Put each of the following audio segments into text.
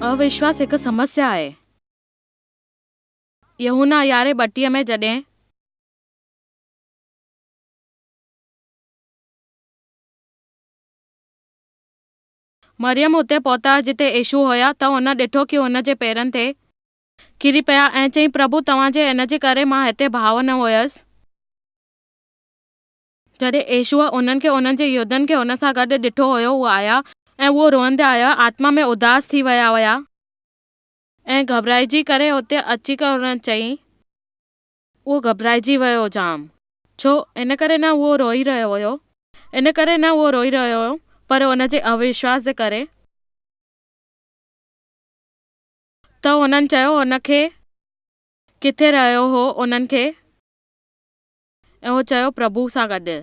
अविश्वास हिकु समस्या आहे। यूहन्ना 11:32 में जॾहिं मरियम हुते पहुता जिते यीशु हुया त हुन ॾिठो कि हुन जे पेरनि ते किरी पिया ऐं चईं, प्रभु तव्हां जे इन जे करे मां हिते भाव न हुयसि। जॾहिं यीशुअ उन्हनि खे उन्हनि जे युद्धनि खे हुन सां गॾु ॾिठो हुयो, उहे आया ऐं उहो रोअंदा आया, आत्मा में उदास थी विया हुया ऐं घबराइजी करे हुते अची करे हुन चईं, उहो घबराइजी वियो जाम। छो? इन करे न उहो रोई रहियो हुयो, पर हुन जे अविश्वास जे करे। त हुननि चयो हुन खे किथे रहियो हो उन्हनि खे, ऐं उहो चयो प्रभु सां गॾु।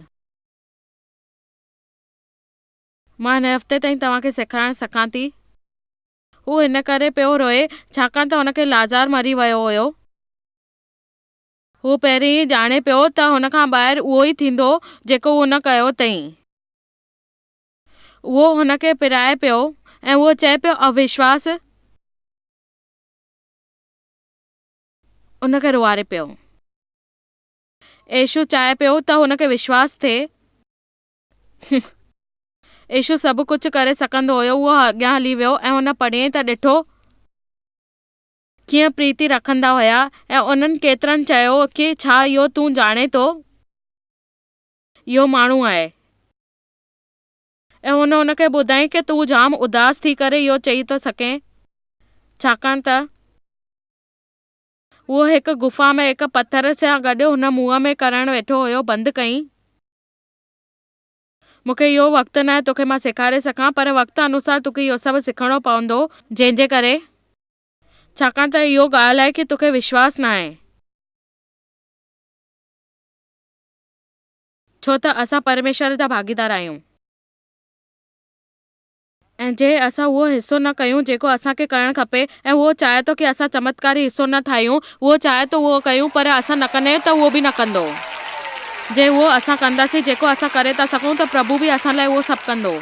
मां हिन हफ़्ते ताईं तव्हांखे सेखारणु सघां थी। हू हिन करे पियो रोए छाकाणि त हुनखे लाज़ार मरी वियो हुयो। हू पहिरीं ई ॼाणे पियो त हुन खां ॿाहिरि उहो ई थींदो जेको हुन कयो अथई। उहो हुनखे पिराए पियो ऐं उहो चए पियो अविश्वास, उनखे रुआरे पियो। यीशु चाहे पियो त हुनखे विश्वास थिए। यीशु सभु कुझु करे सघंदो हुयो। उहो अॻियां हली वियो ऐं हुन पढ़ियईं त ॾिठो कीअं प्रीति रखंदा हुया ऐं उन्हनि केतिरनि चयो कि छा इहो तूं ॼाणे थो, इहो माण्हू आहे। ऐं हुनखे ॿुधाईं कि तूं जाम उदास थी करे इहो चई थो सघें, छाकाणि त उहो हिकु गुफ़ा में हिकु पत्थर सां गॾु हुन मुंहं में करणु वेठो हुयो, बंदि कयईं। मूंखे इहो वक़्तु न आहे तोखे मां सेखारे सघां, पर वक़्तु अनुसार तोखे इहो सभु सिखणो पवंदो, जंहिंजे करे छाकाणि त इहो ॻाल्हि आहे कि तोखे विश्वास न आहे। छो त असां परमेश्वर जा भागीदार आहियूं ऐं जे असां उहो हिसो न कयूं जेको असांखे करणु खपे, ऐं उहो चाहे थो कि असां चमत्कारी हिसो न ठाहियूं, उहो चाहे थो उहो कयूं, पर असां न कंदा आहियूं त उहो बि न कंदो। जे उहो असां कंदासीं जेको असां करे था सघूं त प्रभु बि असां लाइ उहो सभु कंदो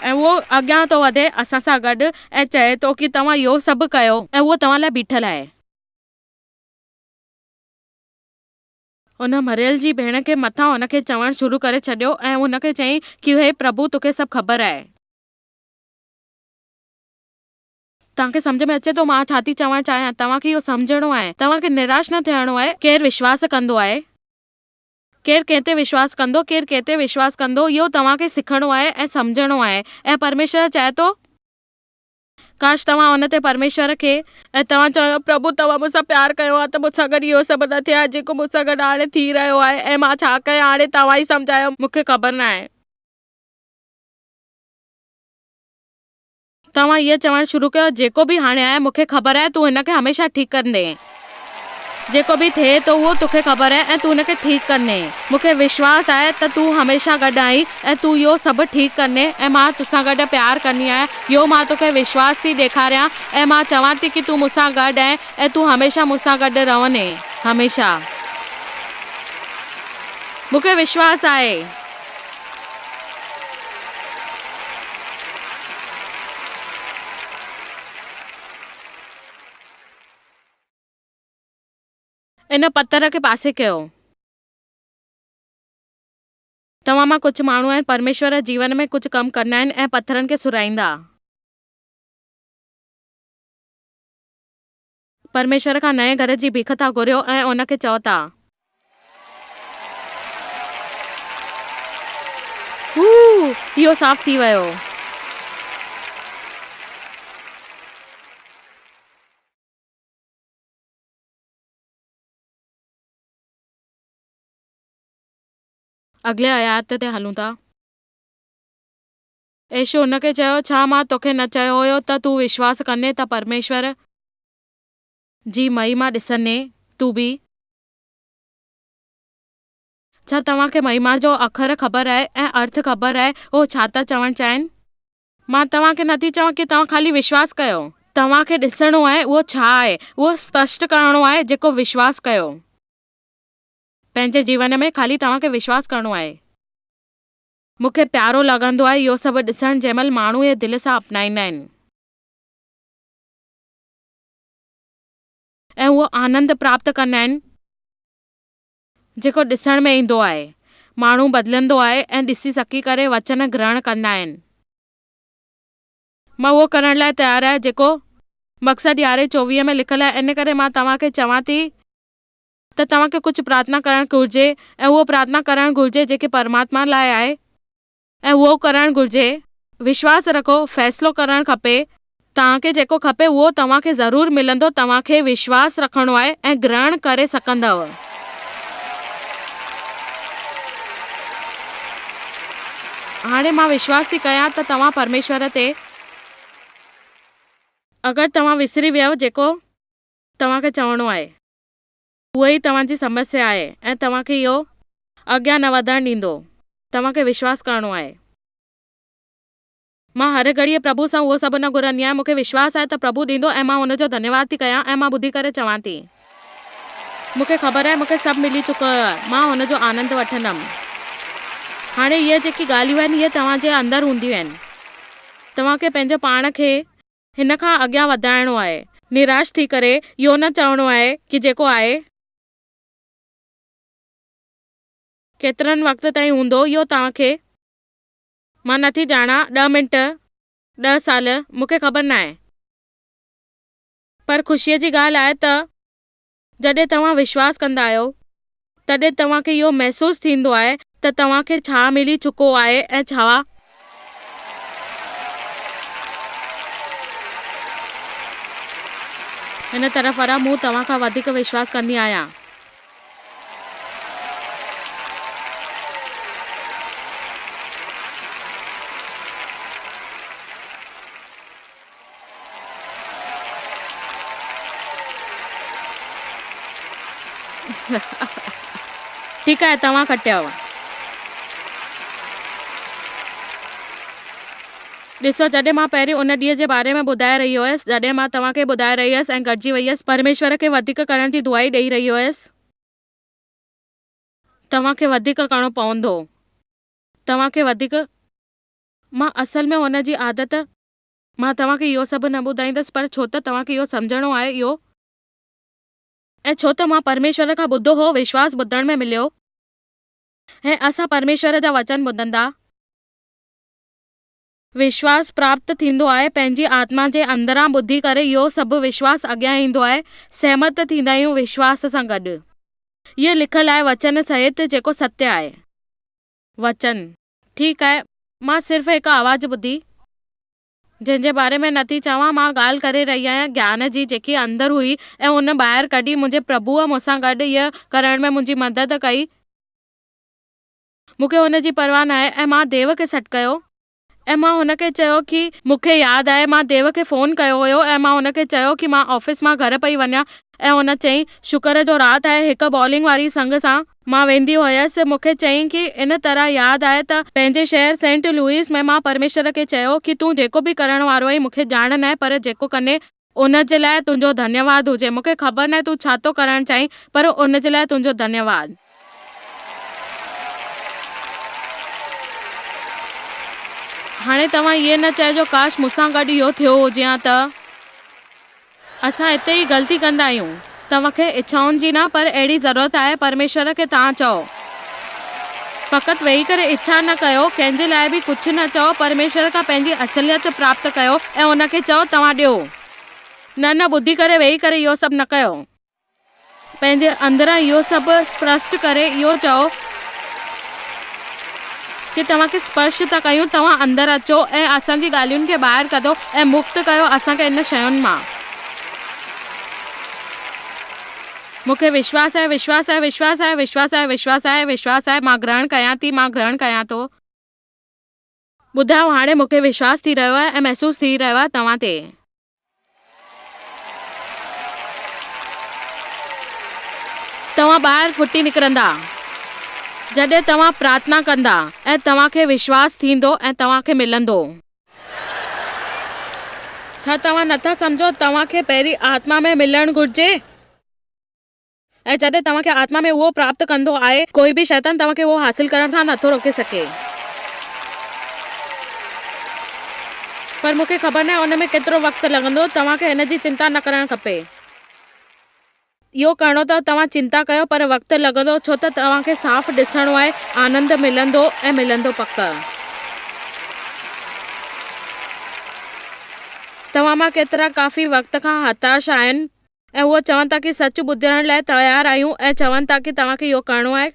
ऐं उहो अॻियां थो वधे असां सां गॾु ऐं चए थो कि तव्हां इहो सभु कयो ऐं उहो तव्हां लाइ बीठल आहे। हुन मरियल जी भेण खे मथां हुनखे चवणु शुरू करे छॾियो ऐं हुनखे चयईं कि हे प्रभु, तोखे सभु ख़बर आहे। तव्हांखे सम्झ में अचे थो मां छा थी चवणु चाहियां? तव्हांखे इहो सम्झणो आहे, तव्हांखे निराश न थियणो आहे। केरु विश्वास कंदो आहे, केरु कंहिं ते विश्वास कंदो, केरु कंहिं ते विश्वास कंदो, इहो तव्हांखे सिखणो आहे ऐं सम्झणो आहे। ऐं परमेश्वर चाहे थो काश तव्हां हुन ते परमेश्वर खे ऐं तव्हां चयो, प्रभु तव्हां मूंसां प्यार कयो आहे त मूंसां गॾु इहो सभु न थिए जेको मूंसां गॾु हाणे थी रहियो आहे, ऐं मां छा कयां हाणे, तव्हां ई सम्झायो, मूंखे ख़बर न आहे। तव्हां इहो चवणु शुरू कयो, जेको बि हाणे आहे मूंखे ख़बर आहे तूं हिनखे हमेशह ठीकु कंदे, जेको बि थिए थो उहो तोखे ख़बर आहे ऐं तूं हुनखे ठीकु कंदे। मूंखे विश्वास आहे त तूं हमेशह गॾु आई ऐं तूं इहो सभु ठीकु कंदे ऐं मां तोसां गॾु प्यार कंदी आहियां। इहो मां तोखे विश्वास थी ॾेखारियां ऐं मां चवां थी कि तूं मूंसां गॾु आहे ऐं तूं हमेशह मूंसां गॾु रहंदे, हमेशह। मूंखे विश्वास आहे। इन पत्थर खे पासे कयो। तव्हां मां कुझु माण्हू आहिनि परमेश्वर जीवन में कुझु कमु कंदा आहिनि ऐं पत्थरनि खे सुराईंदा। परमेश्वर खां नए घर जी भीख था घुरियो ऐं उनखे चओ था इहो साफ़ थी वियो। अॻिले आयात ते हलूं था। यीशु हुनखे चयो, छा मां तोखे न चयो हुयो त तूं विश्वास कंदे त परमेश्वर जी महिमा ॾिसंदे तूं बि? छा तव्हांखे महिमा जो अखर ख़बर आहे ऐं अर्थ ख़बर आहे उहो छा था चवणु चाहिनि? मां तव्हांखे नथी चवां कि तव्हां ख़ाली विश्वास कयो। तव्हांखे ॾिसणो आहे उहो छा आहे, उहो स्पष्ट करणो आहे जेको विश्वास कयो। पंहिंजे जीवन में ख़ाली तव्हांखे विश्वास करणो आहे। मूंखे प्यारो लॻंदो आहे इहो सभु ॾिसणु जंहिं महिल माण्हू इहे दिलि सां अपनाईंदा आहिनि। उहो आनंद प्राप्त कंदा आहिनि जेको ॾिसण में ईंदो आहे। माण्हू बदिलंदो आहे ऐं ॾिसी सकी करे वचन ग्रहण कंदा आहिनि। मां उहो करण लाइ तयारु आहियां जेको मक़सदु 11:24 में लिखियलु आहे। इन करे मां तव्हांखे चवां थी त तव्हांखे कुझु प्रार्थना करणु घुरिजे ऐं उहो प्रार्थना करणु घुरिजे जेके परमात्मा लाइ आहे ऐं उहो करणु घुरिजे। विश्वास रखो, फ़ैसिलो करणु खपे। तव्हांखे जेको खपे उहो तव्हांखे ज़रूरु मिलंदो। तव्हांखे विश्वास रखिणो आहे ऐं ग्रहण करे सघंदव। हाणे मां विश्वास थी कयां त तव्हां परमेश्वर ते अगरि तव्हां विसरी वियो जेको तव्हांखे चवणो आहे उहा ई तव्हांजी समस्या आहे ऐं तव्हांखे इहो अॻियां न वधणु ॾींदो। तव्हांखे विश्वास करणो आहे। मां हर घड़ीअ प्रभु सां उहो सभु न घुरंदी आहियां। मूंखे विश्वास आहे त प्रभु ॾींदो ऐं मां हुनजो धन्यवाद थी कयां ऐं मां ॿुधी करे चवां थी मूंखे ख़बर आहे मूंखे सभु मिली चुको आहे। मां हुनजो आनंद वठंदमि। हाणे इहे जेकी ॻाल्हियूं आहिनि इहे तव्हांजे अंदरि हूंदियूं आहिनि। तव्हांखे पंहिंजो पाण खे हिन खां अॻियां वधाइणो आहे। निराश थी करे इहो न चवणो आहे कि जेको आहे केतिरनि वक़्त ताईं हूंदो इहो तव्हांखे मां नथी ॼाणा। 10 मिंट 10 साल मूंखे ख़बर न आहे। पर ख़ुशीअ जी ॻाल्हि आहे त जॾहिं तव्हां विश्वास कंदा आहियो तॾहिं तव्हांखे इहो महसूसु थींदो आहे त तव्हांखे छा मिली चुको आहे ऐं छा हिन तरफ़ वारा मूं तव्हां खां वधीक विश्वास कंदी आहियां। ठीकु आहे, तव्हां खटियो। ॾिसो, जॾहिं मां पहिरीं उन ॾींहं जे बारे में ॿुधाए रही हुयसि जॾहिं मां तव्हांखे ॿुधाए रही हुयसि ऐं गॾिजी वई हुयसि परमेश्वर खे वधीक करण जी दुआई ॾेई रही हुयसि। तव्हांखे वधीक करणो पवंदो। तव्हांखे वधीक मां असल में हुन जी आदत मां तव्हांखे इहो सभु न ॿुधाईंदसि पर छो त तव्हांखे इहो सम्झणो आहे इहो ऐं छो त मां परमेश्वर खां ॿुधो हो। विश्वास ॿुधण में मिलियो ऐं असां परमेश्वर जा वचन ॿुधंदा विश्वास प्राप्त थींदो आहे। पंहिंजी आत्मा जे अंदरां ॿुधी करे इहो सभु विश्वास अॻियां ईंदो आहे। सहमत थींदा आहियूं विश्वास सां गॾु। इहो लिखियलु आहे वचन सहित जेको सत्य आहे। वचन ठीकु आहे। मां सिर्फ़ु हिकु आवाज़ ॿुधी जंहिंजे बारे में नथी चवां। मां ॻाल्हि करे रही आहियां ज्ञान जी जेकी अंदरि हुई ऐं हुन ॿाहिरि कढी। मुंहिंजे प्रभुअ मूंसां गॾु इहा करण में मुंहिंजी मदद कई। मूंखे हुन जी परवाह न आहे ऐं मां देव खे सॾु कयो ऐं मां हुनखे चयो कि मूंखे यादि आहे मां देव खे फ़ोन कयो हुयो ऐं मां हुनखे चयो कि मां ऑफिस मां घर पई वञा ऐं हुन चयईं शुक्र जो राति आहे। हिकु बॉलिंग वारी संग सां मां वेंदी हुयसि। मूंखे चयईं कि इन तरह यादि आहे त पंहिंजे शहर सेंट लुइस में मां परमेश्वर खे चयो कि तूं जेको बि करण वारो आई मूंखे ॼाण न आहे पर जेको कने उन जे लाइ तुंहिंजो धन्यवाद हुजे। मूंखे ख़बर न आहे तूं छा थो करणु चाहीं पर उन जे लाइ तुंहिंजो धन्यवाद। हाणे तव्हां इहे न चइजो काश मूंसां गॾु इहो थियो हुजे हा। त असां हिते ई ग़लती कंदा आहियूं। तव्हांखे इच्छाउनि जी न पर अहिड़ी ज़रूरत आहे परमेश्वर खे तव्हां चओ। फ़क़ति वेही करे इच्छा न कयो, कंहिंजे लाइ बि कुझु न चओ। परमेश्वर खां पंहिंजी असलियत प्राप्त कयो ऐं उनखे चओ तव्हां ॾियो। न ॿुधी करे वेही करे इहो सभु न कयो। पंहिंजे अंदरां इहो सभु स्पष्ट करे इहो चओ कि तव्हांखे स्पर्श था कयूं। तव्हां अंदरि अचो ऐं असांजी ॻाल्हियुनि खे ॿाहिरि कढो ऐं मुक्त कयो असांखे इन शयुनि मां। मूंखे विश्वास आहे, विश्वास आहे, विश्वास आहे, विश्वास आहे, विश्वास आहे, विश्वास आहे। मां ग्रहण कयां थी, मां ग्रहण कयां थो। ॿुधायो, हाणे मूंखे विश्वास थी रहियो आहे ऐं महसूस थी रहियो आहे तव्हां ते। तव्हां ॿाहिरि फुटी निकिरंदा जॾहिं तव्हां प्रार्थना कंदा ऐं तव्हांखे विश्वास थींदो ऐं तव्हांखे मिलंदो। छा तव्हां नथा सम्झो? तव्हांखे पहिरीं आत्मा में मिलणु घुरिजे ऐं जॾहिं तव्हांखे आत्मा में उहो प्राप्त कंदो आहे कोई बि शैतान तव्हांखे उहो हासिल करण खां नथो रोके सघे। पर मूंखे ख़बर न आहे उन में केतिरो वक़्तु लॻंदो। तव्हांखे हिन जी चिंता न करणु खपे। इहो करिणो अथव तव्हां चिंता कयो पर वक़्तु लॻंदो छो त तव्हांखे साफ़ ॾिसणो आहे आनंद मिलंदो ऐं मिलंदो पक। तव्हां मां केतिरा काफ़ी वक़्त खां हताश आहिनि ऐं उहो चवनि था कि सच ॿुधण लाइ तयारु आहियूं ऐं चवनि था कि तव्हांखे इहो करिणो आहे।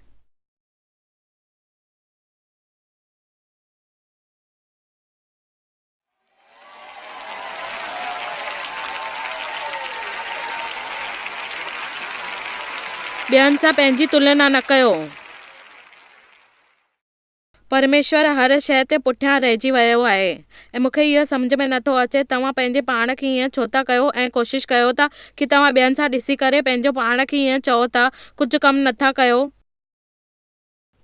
ॿियनि सां पंहिंजी तुलना न कयो। परमेश्वर हर शइ ते पुठियां रहिजी वियो आहे ऐं मूंखे इहो सम्झ में नथो अचे तव्हां पंहिंजे पाण खे ईअं छो था कयो ऐं कोशिशि कयो था कि तव्हां ॿियनि सां ॾिसी करे पंहिंजो पाण खे ईअं चओ था कुझु कमु नथा कयो।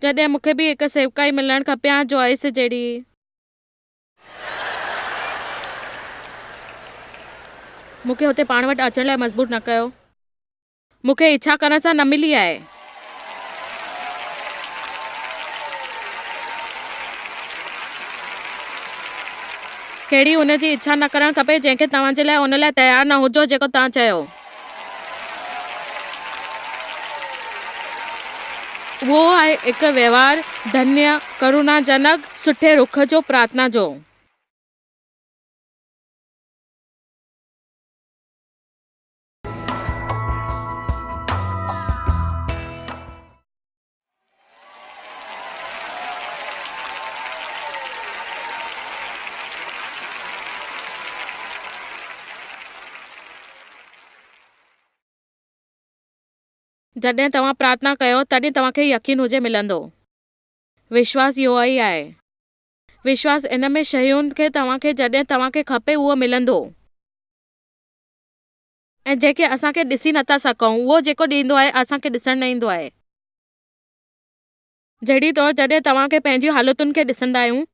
जॾहिं मूंखे बि हिकु सेवकाई मिलणु खपे हा जॉइस जहिड़ी। मूंखे हुते पाण वटि अचण लाइ मजबूर न कयो। मूंखे इच्छा करण सां न मिली आहे। कहिड़ी हुनजी इच्छा न करणु खपे जंहिंखे तव्हांजे लाइ उन लाइ तयारु न हुजो जेको तव्हां चयो। उहो आहे हिकु व्यवहार धन्य करुणाजनक सुठे रुख जो प्रार्थना जो। जॾहिं तव्हां प्रार्थना कयो तॾहिं तव्हांखे यकीन हुजे मिलंदो। विश्वास इहो ई आहे। विश्वास इन में शयुनि खे तव्हांखे जॾहिं तव्हांखे खपे उहो मिलंदो ऐं जेके असांखे ॾिसी नथा सघूं उहो जेको ॾींदो आहे असांखे ॾिसणु न ईंदो आहे। जहिड़ी तौरु जॾहिं तव्हांखे पंहिंजी हालतुनि खे ॾिसंदा आहियूं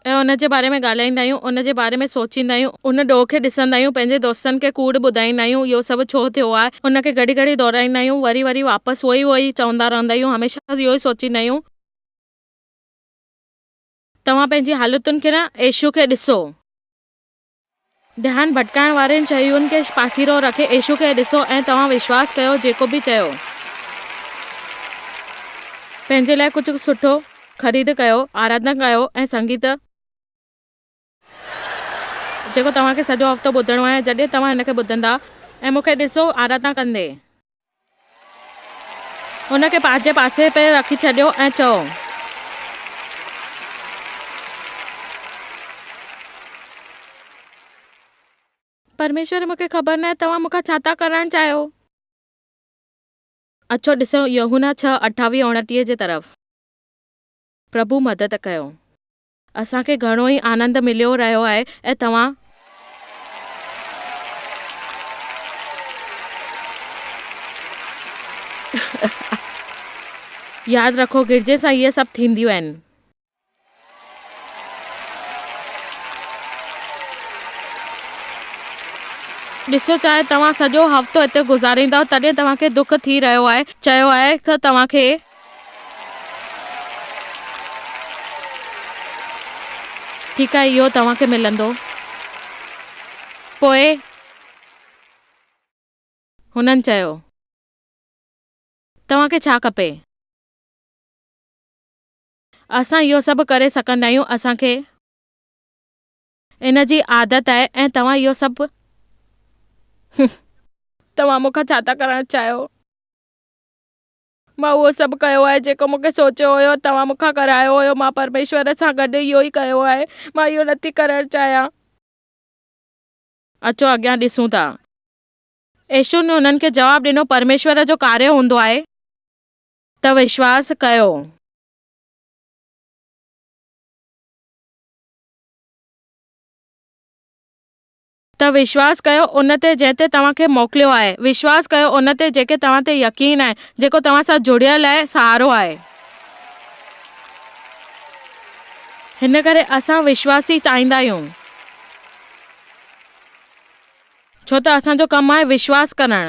ऐं उन जे बारे में ॻाल्हाईंदा आहियूं उन जे बारे में सोचींदा आहियूं उन ॾोह खे ॾिसंदा आहियूं पंहिंजे दोस्तनि खे कूड़ ॿुधाईंदा आहियूं इहो सभु छो थियो आहे उनखे घड़ी घड़ी दोहराईंदा आहियूं वरी वरी वापसि उहो ई चवंदा रहंदा आहियूं हमेशह इहो ई सोचींदा आहियूं। तव्हां पंहिंजी हालतुनि खे न येशू खे ॾिसो। ध्यानु भटकाइण वारनि शयुनि खे पासीरो रखे येशू खे ॾिसो ऐं तव्हां विश्वास कयो जेको बि चयो। पंहिंजे लाइ कुझु सुठो ख़रीद कयो आराधना कयो ऐं संगीत जेको तव्हांखे सॼो हफ़्तो ॿुधणो आहे जॾहिं तव्हां हिनखे ॿुधंदा ऐं मूंखे ॾिसो आराधना कंदे हुनखे पंहिंजे पासे पे रखी छॾियो ऐं चओ परमेश्वर मूंखे ख़बर न आहे तव्हां मूंखां छा था करणु चाहियो। अचो ॾिसो यूहन्ना 6:28-29 जे तरफ़। प्रभु मदद कयो। असांखे घणो ई आनंद मिलियो रहियो आहे ऐं तव्हां यादि रखो गिरजे सां इहे सभु थींदियूं आहिनि। ॾिसो चाहे तव्हां सॼो हफ़्तो हिते गुज़ारींदव तॾहिं तव्हांखे दुख थी रहियो आहे चयो आहे त तव्हांखे ठीकु आहे इहो तव्हांखे मिलंदो। पोइ हुननि चयो तव्हांखे छा खपे। असां इहो सभु करे सघंदा आहियूं असांखे इन जी आदत आहे ऐं तव्हां इहो सभु तव्हां मूंखां छा था करणु चाहियो। मां उहो सभु कयो आहे जेको मूंखे सोचियो हुयो तव्हां मूंखां करायो हुयो मां परमेश्वर सां गॾु इहो ई कयो आहे मां इहो नथी करणु चाहियां। अचो अॻियां ॾिसूं था। येशू ने हुननि खे जवाबु ॾिनो परमेश्वर जो कार्य हूंदो आहे त विश्वास कयो। त विश्वास कयो उन ते जंहिं ते तव्हांखे मोकिलियो आहे। विश्वास कयो उन ते जेके तव्हां ते यकीन आहे जेको तव्हां सां जुड़ियल आहे सहारो आहे। हिन करे असां विश्वासी चाहींदा आहियूं छो त असांजो कमु आहे विश्वास करणु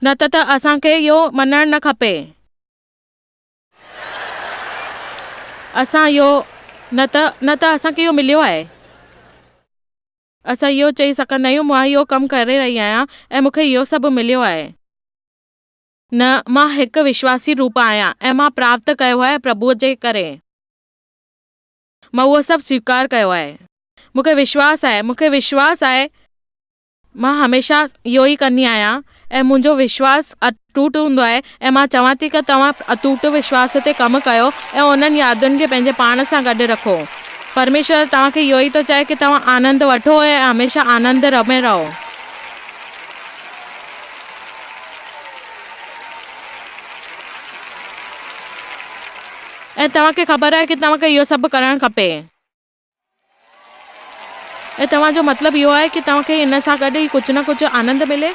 न त असांखे इहो मञणु न खपे। असां इहो न त असांखे इहो मिलियो आहे। असां इहो चई सघंदा आहियूं मां इहो कमु करे रही आहियां ऐं मूंखे इहो सभु मिलियो आहे। न, मां हिकु विश्वासी रूप आहियां ऐं मां प्राप्त कयो आहे प्रभुअ जे करे। मां उहो सभु स्वीकार कयो आहे। मूंखे विश्वास आहे मां हमेशह इहो ई कंदी आहियां ऐं मुंहिंजो विश्वास अटूट हूंदो आहे ऐं मां चवां थी कि तव्हां अटूट विश्वास ते कमु कयो ऐं उन्हनि यादुनि खे पंहिंजे पाण सां गॾु रखो। परमेश्वर तव्हांखे इहो ई थो चए कि तव्हां आनंद वठो ऐं हमेशह आनंद में रहो। ऐं तव्हांखे ख़बर आहे कि तव्हांखे इहो सभु करणु खपे ऐं तव्हांजो मतिलबु इहो आहे कि तव्हांखे हिन सां गॾु ई कुझु न कुझु आनंद मिले।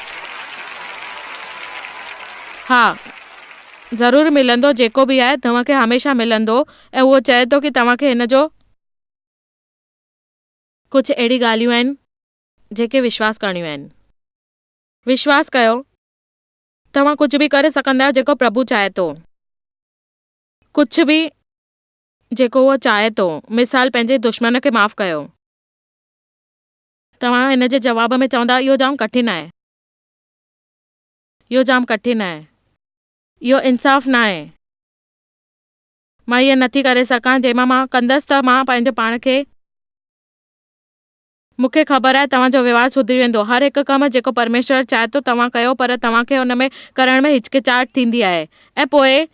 हा, ज़रूरु मिलंदो, जेको बि आहे तव्हांखे हमेशह मिलंदो। ऐं उहो चए थो कि तव्हांखे हिन जो कुझु अहिड़ी ॻाल्हियूं आहिनि जेके विश्वास करणियूं आहिनि। विश्वास कयो, तव्हां कुझु बि करे सघंदा आहियो जेको प्रभु चाहे थो। कुझु बि जेको उहो चाहे थो। मिसाल, पंहिंजे दुश्मन खे माफ़ कयो। तव्हां हिन जे जवाब में चवंदा इहो जाम कठिन आहे, इहो जाम कठिन आहे, इहो इंसाफ़ न आहे, मां इहो नथी करे सघां। जंहिंमां मां कंदसि त मां पंहिंजे पाण खे, मूंखे ख़बर आहे तव्हांजो व्यवहार सुधरी वेंदो। हर हिकु कमु जेको परमेश्वर चाहे थो तव्हां कयो, पर तव्हांखे हुन में करण में हिचकिचाहट थींदी आहे। ऐं पोइ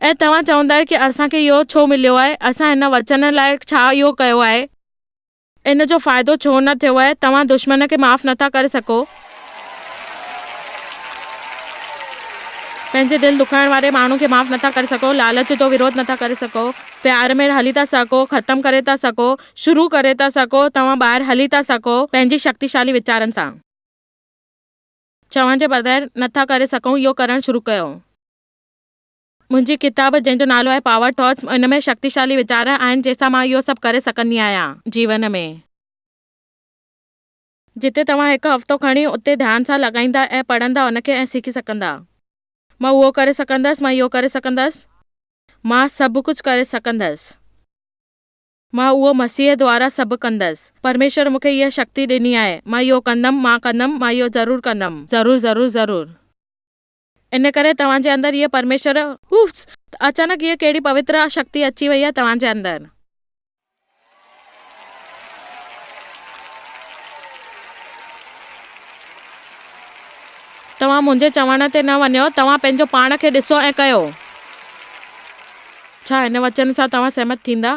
ऐं तव्हां चवंदा आहियो कि असांखे इहो छो मिलियो आहे, असां हिन वचन लाइ छा इहो कयो आहे, इन जो फ़ाइदो छो न थियो आहे। तव्हां दुश्मन खे माफ़ नथा करे सघो, पंहिंजे दिलि दुखाइण वारे माण्हू खे माफ़ नथा करे सघो, लालच जो विरोध नथा करे सघो, प्यार में हली था सघो, ख़तमु करे था सघो, शुरू करे था सघो, तव्हां ॿाहिरि हली था सघो पंहिंजी शक्तिशाली वीचारनि सां। चवण जे बग़ैर नथा करे सघूं, इहो करणु शुरू कयो। मुंहिंजी किताब जंहिंजो नालो आहे पावर थॉट्स, इन में शक्तिशाली वीचार आहिनि जंहिंसां मां इहो सभु करे सघंदी आहियां जीवन में। जिते तव्हां हिकु हफ़्तो खणी उते ध्यान सां लॻाईंदा ऐं पढ़ंदा उनखे ऐं सिखी सघंदा। मां उहो करे सघंदसि, मां इहो करे सघंदसि, मां सभु कुझु करे सघंदसि, मां उहो मसीह द्वारा सभु कंदसि। परमेश्वर मूंखे इहा शक्ति ॾिनी आहे, मां इहो कंदमि, मां इहो ज़रूरु कंदमि, ज़रूरु ज़रूरु ज़रूरु। इन करे तव्हांजे अंदरि इहा परमेश्वर अचानक इहा कहिड़ी पवित्र शक्ति अची वई आहे तव्हांजे अंदरि। तव्हां मुंहिंजे चवण ते न वञो, तव्हां पंहिंजो पाण खे ॾिसो ऐं कयो। छा हिन वचन सां तव्हां सहमत थींदा?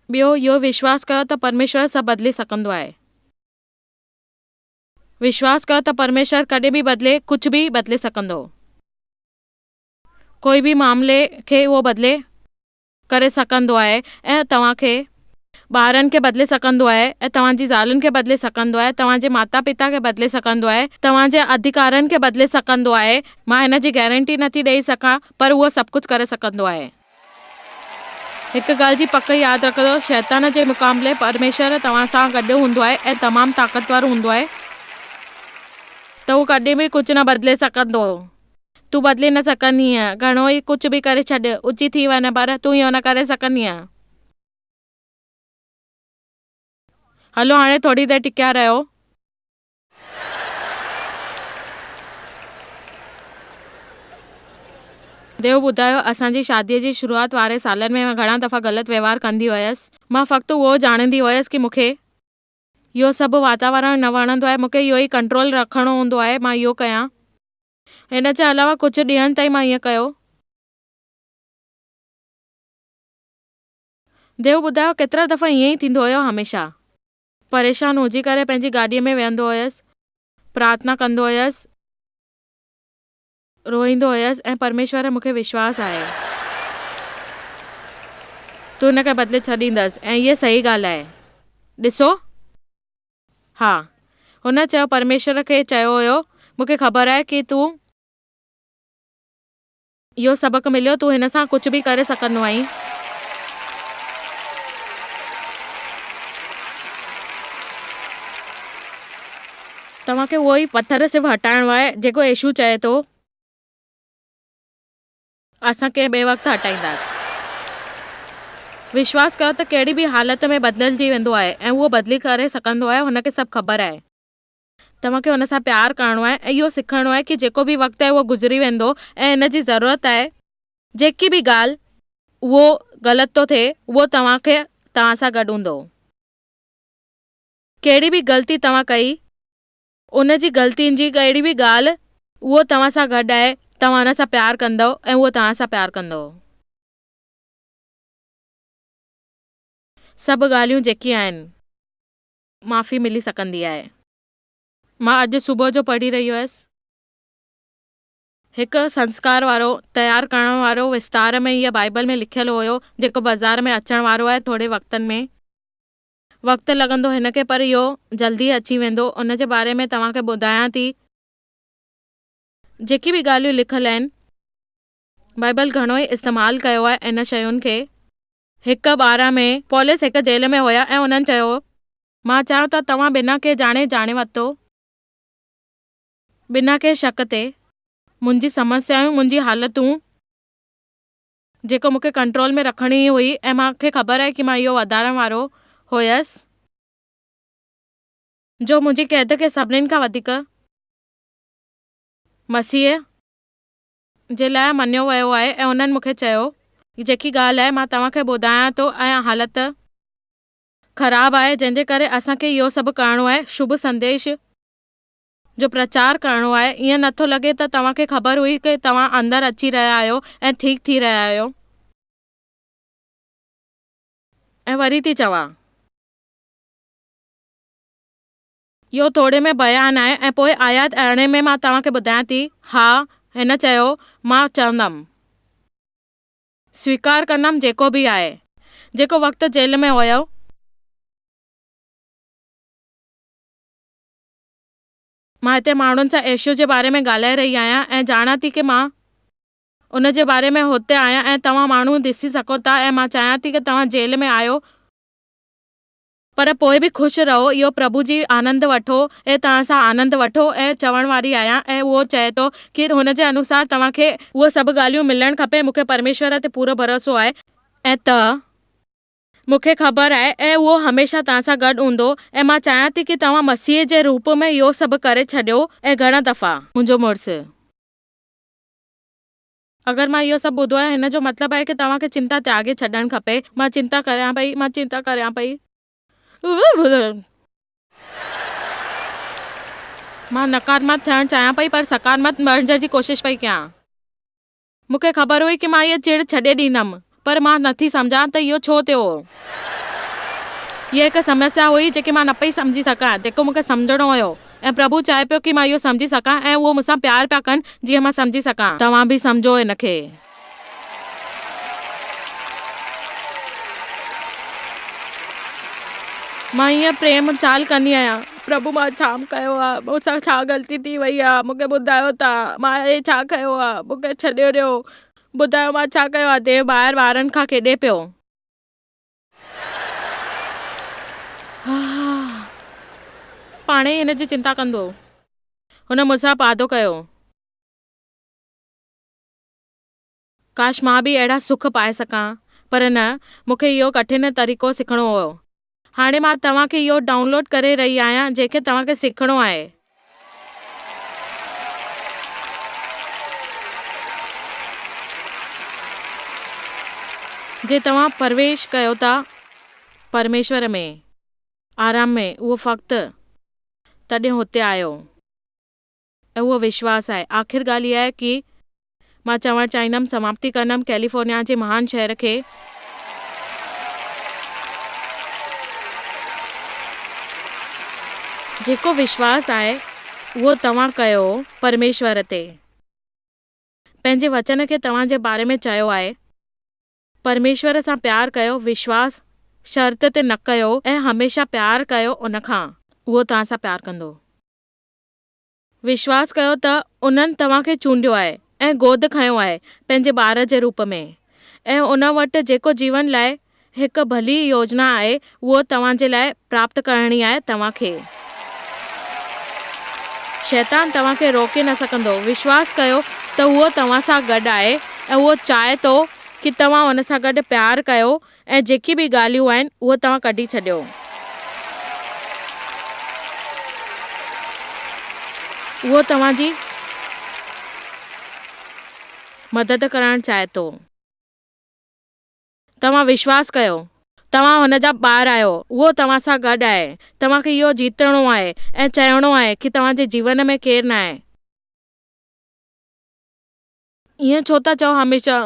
ॿियो, इहो विश्वास कयो त परमेश्वर सभु बदिले सघंदो आहे। विश्वास कयो त परमेश्वर कॾहिं बि कुझु बि बदिले सघंदो। कोई बि मामले खे उहो बदिले करे सघंदो आहे ऐं तव्हांखे ॿारनि खे बदिले सघंदो आहे ऐं तव्हांजी ज़ालुनि खे बदिले सघंदो आहे, तव्हांजे माता पिता खे बदिले सघंदो आहे, तव्हांजे अधिकारनि खे बदिले सघंदो आहे। मां हिन जी गारंटी नथी ॾेई सघां, पर उहो सभु कुझु करे सघंदो आहे। हिकु ॻाल्हि जी पक यादि रखंदो, शैतान जे मुक़ाबले परमेश्वर तव्हां सां गॾु हूंदो आहे ऐं तमामु ताक़तवर हूंदो आहे, त उहो कॾहिं बि कुझु न बदिले सघंदो। तूं बदिले न सघंदी आहे, घणो ई कुझु बि करे छॾ, ऊची थी वञे, पर तूं इहो न करे सघंदी आहे। हलो, हाणे थोरी देरि टिकिया रहियो। देव ॿुधायो, असांजी शादीअ जी शुरूआति वारे सालनि में मां घणा दफ़ा ग़लति व्यवहार कंदी हुयसि। मां फ़क़्तु उहो ॼाणंदी हुयसि कि मूंखे इहो सभु वातावरण न वणंदो आहे, मूंखे इहो ई कंट्रोल रखिणो हूंदो आहे, मां इहो कयां। हिन जे अलावा कुझु ॾींहंनि ताईं मां ईअं कयो। देव ॿुधायो, केतिरा दफ़ा ईअं ई थींदो हुयो। हमेशह परेशान हुजी करे पंहिंजी गाॾीअ में वेहंदो हुयसि, प्रार्थना कंदो हुयसि, रोईंदो हुयसि ऐं परमेश्वर मूंखे विश्वास आहे तूं हिन खे बदिले छॾींदसि ऐं इहा सही ॻाल्हि आहे। ॾिसो, हा, हुन चयो, परमेश्वर खे चयो हुयो, मूंखे ख़बर आहे कि तूं इहो सबक़ु मिलियो, तूं हिन सां कुझु बि करे सघंदो आहीं। तव्हांखे उहो ई पत्थर सिर्फ़ु हटाइणो आहे जेको यीशू चए थो असां कंहिं ॿिए वक़्तु हटाईंदासीं। विश्वास कयो त कहिड़ी बि हालत में बदिलजी वेंदो आहे ऐं उहो बदिली करे सघंदो आहे, हुनखे सभु ख़बर आहे। तव्हांखे हुन सां प्यारु करिणो आहे ऐं इहो सिखणो आहे कि जेको बि वक़्तु आहे उहो गुज़री वेंदो ऐं हिन जी ज़रूरत आहे जेकी बि ॻाल्हि उहो ग़लति थो थिए उहो तव्हां सां गॾु हूंदो। कहिड़ी बि ग़लती तव्हां कई उन जी ग़लतियुनि जी कहिड़ी बि ॻाल्हि उहो तव्हां सां गॾु आहे, तव्हां हुन सां प्यारु कंदव ऐं उहो तव्हां सां प्यारु कंदो। सभु ॻाल्हियूं जेकी आहिनि माफ़ी मिली सघंदी आहे। मां अॼु सुबुह जो पढ़ी रही हुयसि हिकु संस्कार वारो तयारु करण वारो विस्तार में हीअ बाइबल में लिखियलु हुयो जेको बाज़ार में अचण वारो आहे थोरे वक़्तनि में। वक़्तु लॻंदो हिन खे पर इहो जल्दी अची वेंदो। उन जे बारे में तव्हांखे ॿुधायां थी। जेकी बि ॻाल्हियूं लिखियलु आहिनि बाइबल घणो ई इस्तेमालु कयो आहे इन शयुनि खे। हिकु 12 में पौलुस हिकु जेल में हुया ऐं उन्हनि चयो मां चाहियां त तव्हां बिना के जाणे वरितो बिना के शक ते मुंहिंजी समस्याऊं मुंहिंजी हालतूं जेको मूंखे कंट्रोल में रखणी हुई ऐं मूंखे ख़बर आहे कि मां इहो वधाइण वारो हुयसि जो मुंहिंजी क़ैद खे सभिनीनि खां वधीक मसीह जे लाइ मञियो वियो आहे ऐं उन्हनि मूंखे चयो जेकी ॻाल्हि आहे मां तव्हांखे ॿुधायां थो ऐं हालत ख़राबु आहे जंहिंजे करे असांखे इहो सभु करिणो आहे। शुभ संदेश जो प्रचार करिणो आहे। ईअं नथो लॻे त तव्हांखे ख़बर हुई कि तव्हां अंदरि अची रहिया आहियो ऐं ठीकु थी रहिया आहियो। ऐं वरी थी चवां इहो थोरे में बयानु आहे ऐं पोइ आयात 18 में मां तव्हांखे ॿुधायां थी। हा हिन चयो मां चवंदमि स्वीकार कंदमि जेको बि आहे। जेको वक़्तु जेल में हुयो मां हिते माण्हुनि सां यीशु जे बारे में ॻाल्हाए रही आहियां ऐं ॼाणां थी कि मां उन जे बारे में हुते आहियां ऐं तव्हां माण्हू ॾिसी सघो था ऐं मां चाहियां थी कि तव्हां जेल में आहियो पर पोइ बि ख़ुशि रहो। इहो प्रभु जी आनंद वठो ऐं तव्हां सां आनंद वठो ऐं चवण वारी आहियां ऐं उहो चए थो कि हुन जे अनुसार तव्हांखे उहे सभु ॻाल्हियूं मिलणु खपे। मूंखे परमेश्वर ते पूरो भरोसो आहे ऐं त मूंखे ख़बर आहे ऐं उहो हमेशह तव्हां सां गॾु हूंदो ऐं मां चाहियां थी कि तव्हां मसीह जे रूप में इहो सभु करे छॾियो। ऐं घणा दफ़ा मुंहिंजो मुड़ुसु अगरि मां इहो सभु ॿुधो आहे हिन जो मतिलबु आहे कि तव्हांखे चिंता त्यागे छॾणु खपे। मां चिंता करियां पई मां नकारात्मक थियणु चाहियां पई पर सकारात्मक बणजण जी कोशिशि पई कयां। मूंखे ख़बर हुई कि मां इहा चिड़ छॾे ॾींदमि पर मां नथी सम्झां त इहो छो थियो। हीअ हिकु समस्या हुई जेकी मां न पई सम्झी सघां जेको मूंखे सम्झणो हुयो ऐं प्रभु चाहे पियो कि मां इहो सम्झी सघां ऐं उहो मूंसां प्यारु पिया कनि जीअं मां सम्झी सघां। तव्हां बि सम्झो हिन खे। मां हीअं प्रेम चाल कंदी आहियां प्रभु मां छा कयो आहे मूंसां छा ग़लती थी वई आहे मूंखे ॿुधायो था मां हे छा कयो आहे मूंखे छॾे ॾियो ॿुधायो मां छा कयो आहे। देव ॿाहिरि ॿारनि खां केॾे पियो पाणे ई हिन जी चिंता कंदो। हुन मूंसां वादो कयो काश मां बि अहिड़ा सुख पाए सघां पर न मूंखे इहो कठिन तरीक़ो सिखणो हुयो। हाणे मां तव्हांखे इहो डाउनलोड करे रही आहियां जंहिंखे तव्हांखे सिखणो आहे। जे तव्हां प्रवेश कयो था परमेश्वर में आराम में उहो वक़्तु तॾहिं हुते आयो ऐं उहो विश्वास आहे। आख़िर ॻाल्हि इहा आहे कि मां चवणु चाहींदमि समाप्ति कंदमि कैलिफोर्निया जे महान शहर खे जेको विश्वास आहे उहो तव्हां कयो परमेश्वर ते। पंहिंजे वचन खे तव्हां जे बारे में चयो आहे परमेश्वर सां प्यारु कयो विश्वास शर्त ते न कयो ऐं हमेशह प्यारु कयो उन खां उहो तव्हां सां प्यारु कंदो। विश्वास कयो त उन्हनि तव्हांखे चूंडियो आहे ऐं गोद खयो आहे पंहिंजे ॿार जे रूप में ऐं उन वटि जेको जीवन लाइ हिकु भली योजना आहे उहो तव्हां जे लाइ प्राप्त करणी आहे। तव्हांखे शैतान तव्हांखे रोके न सघंदो। विश्वास कयो त उहो तव्हां सां गॾु आहे ऐं उहो चाहे थो कि तव्हां हुन सां गॾु प्यारु कयो ऐं जेकी बि ॻाल्हियूं आहिनि उहो तव्हां कढी छॾियो। उहो तव्हांजी मदद करणु चाहे थो। तव्हां विश्वास कयो, तव्हां हुन जा ॿार आहियो, उहो तव्हां सां गॾु आहे। तव्हांखे इहो जीतणो आहे ऐं चवणो आहे कि तव्हांजे जीवन में केरु न आहे। ईअं छो था चओ हमेशह?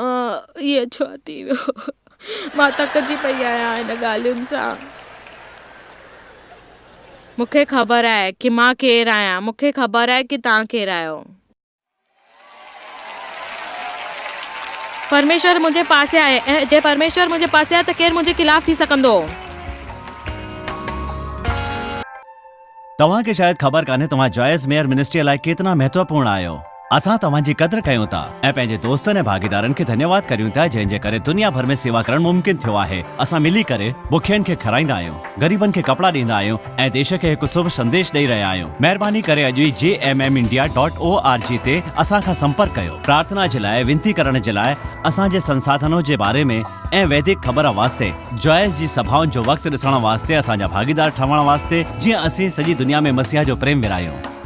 ईअं छो थी वियो? मां थकिजी पई आहियां हिन ॻाल्हियुनि सां। मूंखे ख़बर आहे कि मां केरु आहियां, मूंखे ख़बर आहे कि तव्हां केरु आहियो। परमेश्वर मुंहिंजे पासे आहे ऐं जे परमेश्वर मुंहिंजे पासे आहे त केरु मुंहिंजे खिलाफ़ थी सघंदो? तव्हांखे शायद ख़बर कान्हे तव्हां जॉयस मेयर मिनिस्ट्री लाइ केतिरा महत्वपूर्ण आहियो। असां तव्हांजी क़दर कयूं था ऐं पंहिंजे दोस्तनि ऐं भागीदारनि खे धन्यवाद करियूं था जंहिंजे करे दुनिया भर में सेवा करणु मुमकिन थियो आहे। असां मिली करे बुखियनि खे खाराईंदा आहियूं, ग़रीबनि खे कपिड़ा ॾींदा आहियूं ऐं देश खे हिकु शुभ संदेश ॾेई रहिया आहियूं। महिरबानी करे अॼु ई jmmindia.org ते असां खां संपर्क कयो। प्रार्थना जे लाइ, विनती करण जे लाइ, असांजे संसाधनों जे बारे में ऐं वैदिक ख़बर वास्ते, जॉयस जी सभाउनि जो वक़्तु ॾिसण वास्ते, असांजा भागीदार ठहण वास्ते, जीअं असीं सॼी दुनिया में मसीहा जो प्रेम विरायूं।